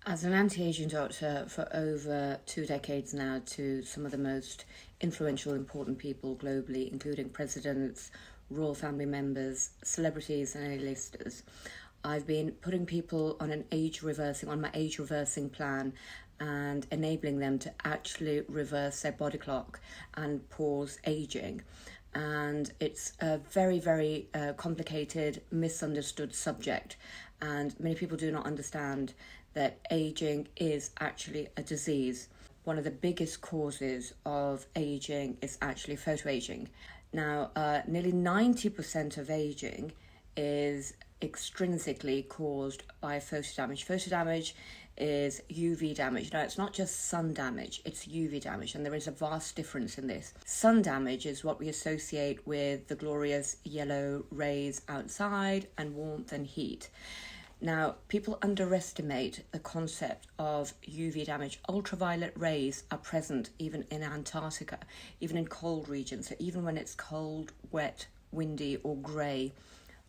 As an anti-aging doctor for over 2 decades now to some of the most influential, important people globally, including presidents, royal family members, celebrities and A-listers, I've been putting people on my age reversing plan and enabling them to actually reverse their body clock and pause aging. And it's a very, very complicated, misunderstood subject. And many people do not understand that aging is actually a disease. One of the biggest causes of aging is actually photoaging. Now, nearly 90% of aging is extrinsically caused by photodamage. Photodamage is UV damage. Now, it's not just sun damage, it's UV damage, and there is a vast difference in this. Sun damage is what we associate with the glorious yellow rays outside and warmth and heat. Now, people underestimate the concept of UV damage. Ultraviolet rays are present even in Antarctica, even in cold regions. So even when it's cold, wet, windy or grey,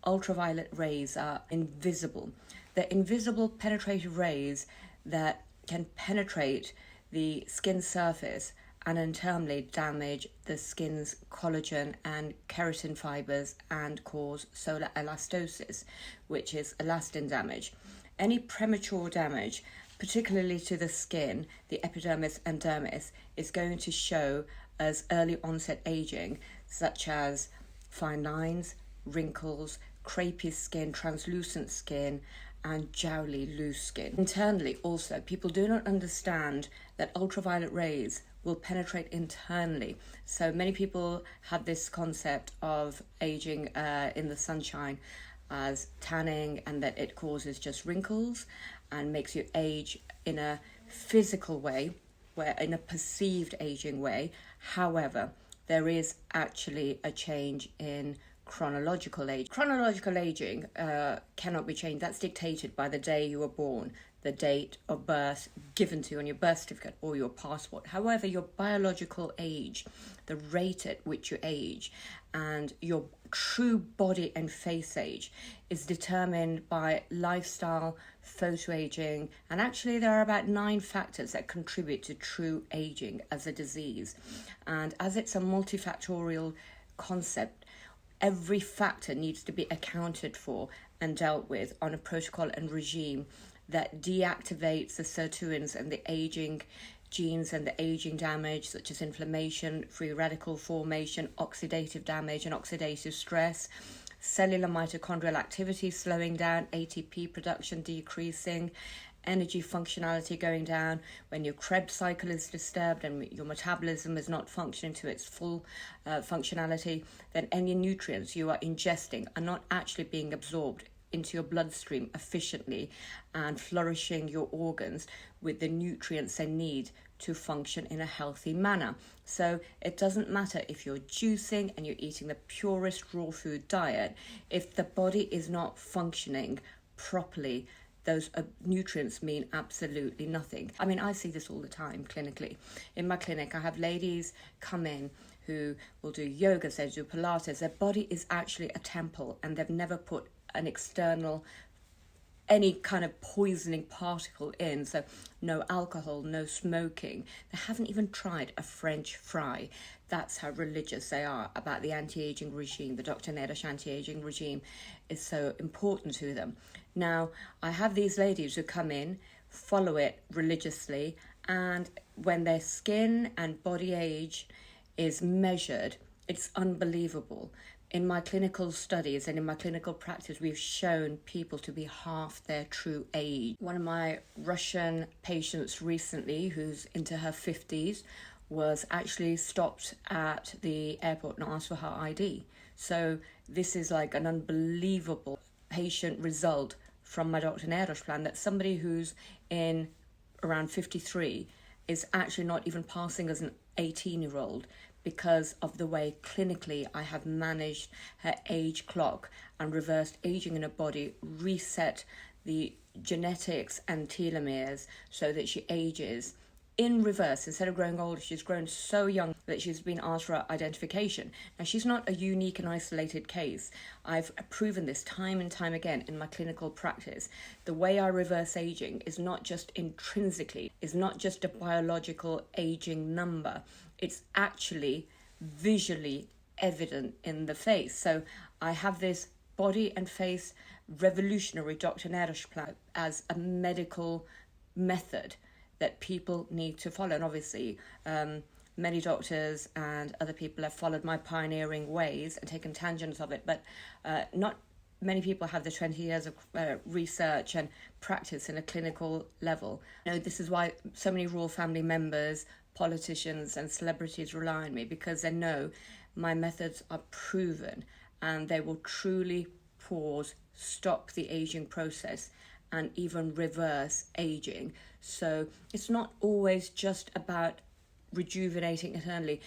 ultraviolet rays are invisible. They're invisible penetrative rays that can penetrate the skin surface and internally damage the skin's collagen and keratin fibers and cause solar elastosis, which is elastin damage. Any premature damage, particularly to the skin, the epidermis and dermis, is going to show as early onset aging, such as fine lines, wrinkles, crepey skin, translucent skin, and jowly loose skin. Internally also, people do not understand that ultraviolet rays will penetrate internally. So many people have this concept of aging in the sunshine as tanning, and that it causes just wrinkles and makes you age in a physical way, in a perceived aging way. However, there is actually a change in chronological age. Chronological aging cannot be changed. That's dictated by the day you were born, the date of birth given to you on your birth certificate or your passport. However, your biological age, the rate at which you age, and your true body and face age is determined by lifestyle, photoaging, and actually there are about 9 factors that contribute to true aging as a disease. And as it's a multifactorial concept, every factor needs to be accounted for and dealt with on a protocol and regime that deactivates the sirtuins and the aging genes and the aging damage, such as inflammation, free radical formation, oxidative damage and oxidative stress, cellular mitochondrial activity slowing down, ATP production decreasing, energy functionality going down. When your Krebs cycle is disturbed and your metabolism is not functioning to its full functionality, then any nutrients you are ingesting are not actually being absorbed into your bloodstream efficiently and flourishing your organs with the nutrients they need to function in a healthy manner. So it doesn't matter if you're juicing and you're eating the purest raw food diet, if the body is not functioning properly, those nutrients mean absolutely nothing. I mean, I see this all the time clinically. In my clinic, I have ladies come in who will do yoga, they do Pilates. Their body is actually a temple and they've never put an external, any kind of poisoning particle in. So no alcohol, no smoking. They haven't even tried a French fry. That's how religious they are about the anti-aging regime. The Dr. NIRDOSH anti-aging regime is so important to them. Now, I have these ladies who come in, follow it religiously, and when their skin and body age is measured, it's unbelievable. In my clinical studies and in my clinical practice, we've shown people to be half their true age. One of my Russian patients recently, who's into her 50s, was actually stopped at the airport and asked for her ID. So this is like an unbelievable patient result from my Dr. NIRDOSH plan, that somebody who's in around 53 is actually not even passing as an 18-year-old because of the way clinically I have managed her age clock and reversed aging in her body, reset the genetics and telomeres so that she ages in reverse. Instead of growing older, she's grown so young that she's been asked for identification. Now, she's not a unique and isolated case. I've proven this time and time again in my clinical practice. The way I reverse aging is not just intrinsically, is not just a biological aging number. It's actually visually evident in the face. So I have this body and face revolutionary Dr. NIRDOSH plan as a medical method that people need to follow. And obviously, many doctors and other people have followed my pioneering ways and taken tangents of it, but not many people have the 20 years of research and practice in a clinical level. You know, this is why so many royal family members, politicians and celebrities rely on me, because they know my methods are proven and they will truly pause, stop the aging process and even reverse aging. So it's not always just about rejuvenating internally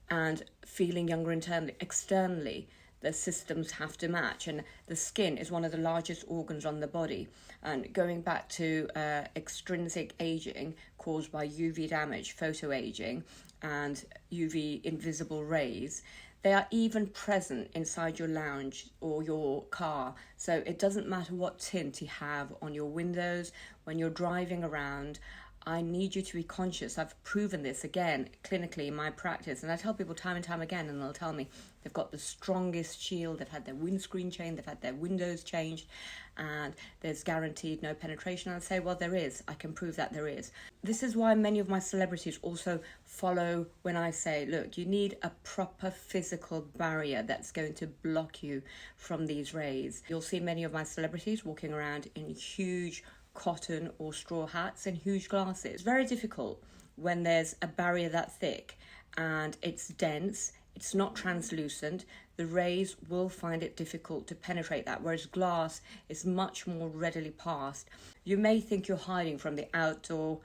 and feeling younger internally. Externally, the systems have to match, and the skin is one of the largest organs on the body. And going back to extrinsic aging caused by UV damage, photoaging, and UV invisible rays, they are even present inside your lounge or your car. So it doesn't matter what tint you have on your windows when you're driving around. I need you to be conscious. I've proven this again clinically in my practice, and I tell people time and time again, and they'll tell me they've got the strongest shield, they've had their windscreen changed, they've had their windows changed, and there's guaranteed no penetration. And I say, well, there is. I can prove that there is. This is why many of my celebrities also follow when I say, look, you need a proper physical barrier that's going to block you from these rays. You'll see many of my celebrities walking around in huge cotton or straw hats and huge glasses. It's very difficult when there's a barrier that thick and it's dense, it's not translucent. The rays will find it difficult to penetrate that, whereas glass is much more readily passed. You may think you're hiding from the outdoor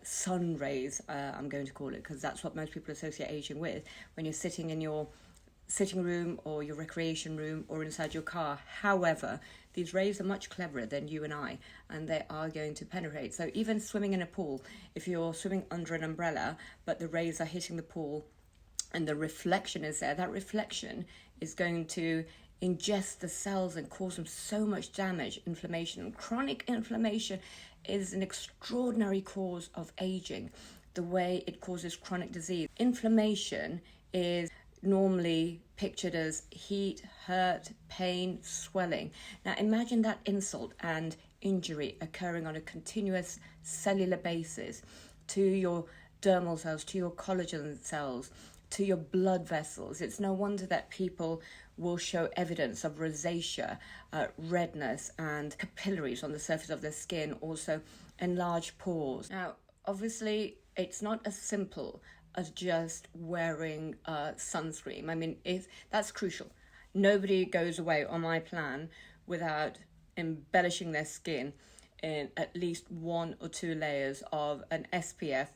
sun rays, I'm going to call it, because that's what most people associate aging with, when you're sitting in your sitting room or your recreation room or inside your car. However, these rays are much cleverer than you and I, and they are going to penetrate. So even swimming in a pool, if you're swimming under an umbrella but the rays are hitting the pool and the reflection is there, that reflection is going to ingest the cells and cause them so much damage, inflammation. And chronic inflammation is an extraordinary cause of aging, the way it causes chronic disease. Inflammation is normally pictured as heat, hurt, pain, swelling. Now imagine that insult and injury occurring on a continuous cellular basis to your dermal cells, to your collagen cells, to your blood vessels. It's no wonder that people will show evidence of rosacea, redness, and capillaries on the surface of their skin, also enlarged pores. Now, obviously, it's not as simple as just wearing sunscreen. I mean, that's crucial. Nobody goes away on my plan without embellishing their skin in at least 1 or 2 layers of an SPF.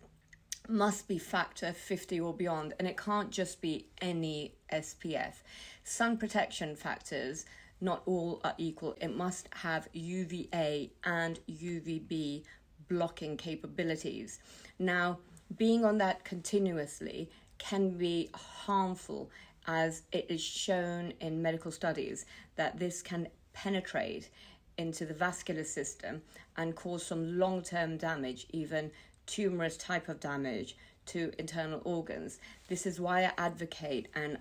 Must be factor 50 or beyond, and it can't just be any SPF. Sun protection factors, not all are equal. It must have UVA and UVB blocking capabilities. Now, being on that continuously can be harmful, as it is shown in medical studies that this can penetrate into the vascular system and cause some long-term damage, even tumorous type of damage to internal organs. This is why I advocate, and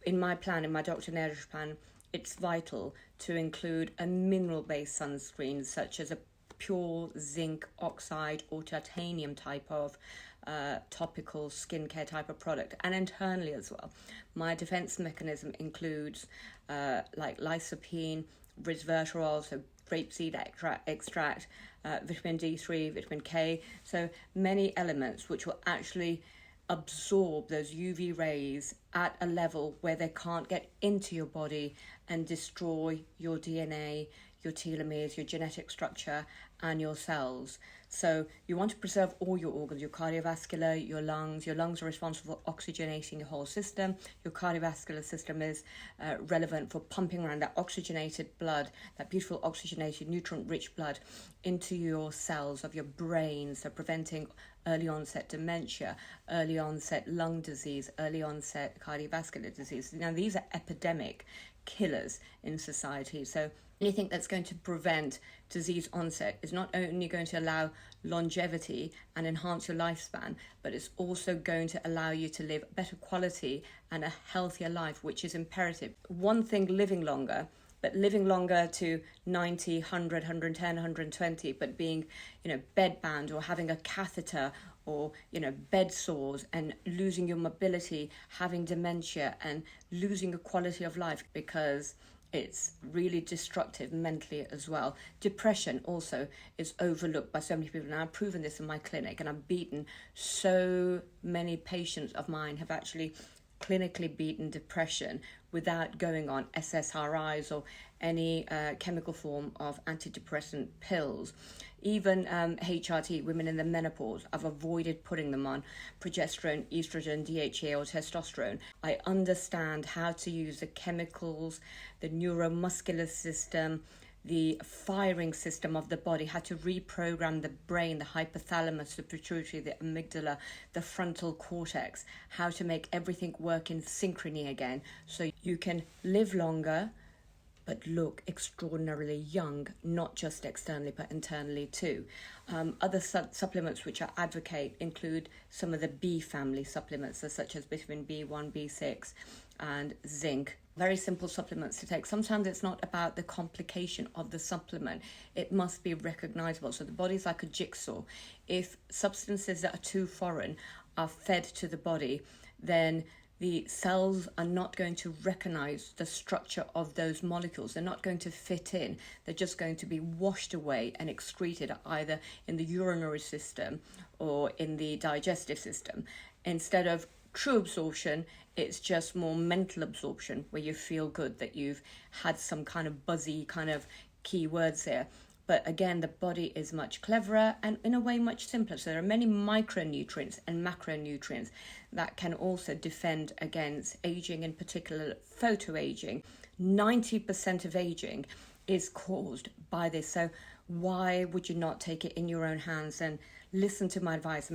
in my plan, in my Dr. NIRDOSH plan, it's vital to include a mineral-based sunscreen, such as a pure zinc oxide or titanium type of topical skincare type of product, and internally as well. My defense mechanism includes like lycopene, resveratrol, so grapeseed extract, vitamin D3, vitamin K, so many elements which will actually absorb those UV rays at a level where they can't get into your body and destroy your DNA, your telomeres, your genetic structure, and your cells. So you want to preserve all your organs, your cardiovascular, your lungs. Your lungs are responsible for oxygenating your whole system. Your cardiovascular system is relevant for pumping around that oxygenated blood, that beautiful oxygenated, nutrient-rich blood into your cells of your brain, so preventing early onset dementia, early onset lung disease, early onset cardiovascular disease. Now, these are epidemic killers in society. So anything that's going to prevent disease onset is not only going to allow longevity and enhance your lifespan, but it's also going to allow you to live better quality and a healthier life, which is imperative. One thing, living longer, but living longer to 90, 100, 110, 120, but being, bedbound or having a catheter or, bed sores and losing your mobility, having dementia and losing your quality of life because it's really destructive mentally as well. Depression also is overlooked by so many people. And I've proven this in my clinic, and I've beaten so many patients of mine have actually clinically beaten depression without going on SSRIs or any chemical form of antidepressant pills. Even HRT, women in the menopause, I've avoided putting them on progesterone, estrogen, DHEA or testosterone. I understand how to use the chemicals, the neuromuscular system, the firing system of the body, how to reprogram the brain, the hypothalamus, the pituitary, the amygdala, the frontal cortex, how to make everything work in synchrony again so you can live longer but look extraordinarily young, not just externally but internally too. Other supplements which I advocate include some of the B family supplements, such as vitamin B1, B6 and zinc. Very simple supplements to take. Sometimes it's not about the complication of the supplement. It must be recognizable. So the body's like a jigsaw. If substances that are too foreign are fed to the body, then the cells are not going to recognize the structure of those molecules. They're not going to fit in. They're just going to be washed away and excreted either in the urinary system or in the digestive system. Instead of true absorption, it's just more mental absorption where you feel good that you've had some kind of buzzy kind of key words there. But again, the body is much cleverer and in a way much simpler. So there are many micronutrients and macronutrients that can also defend against aging, in particular photoaging. 90% of aging is caused by this. So why would you not take it in your own hands and listen to my advice?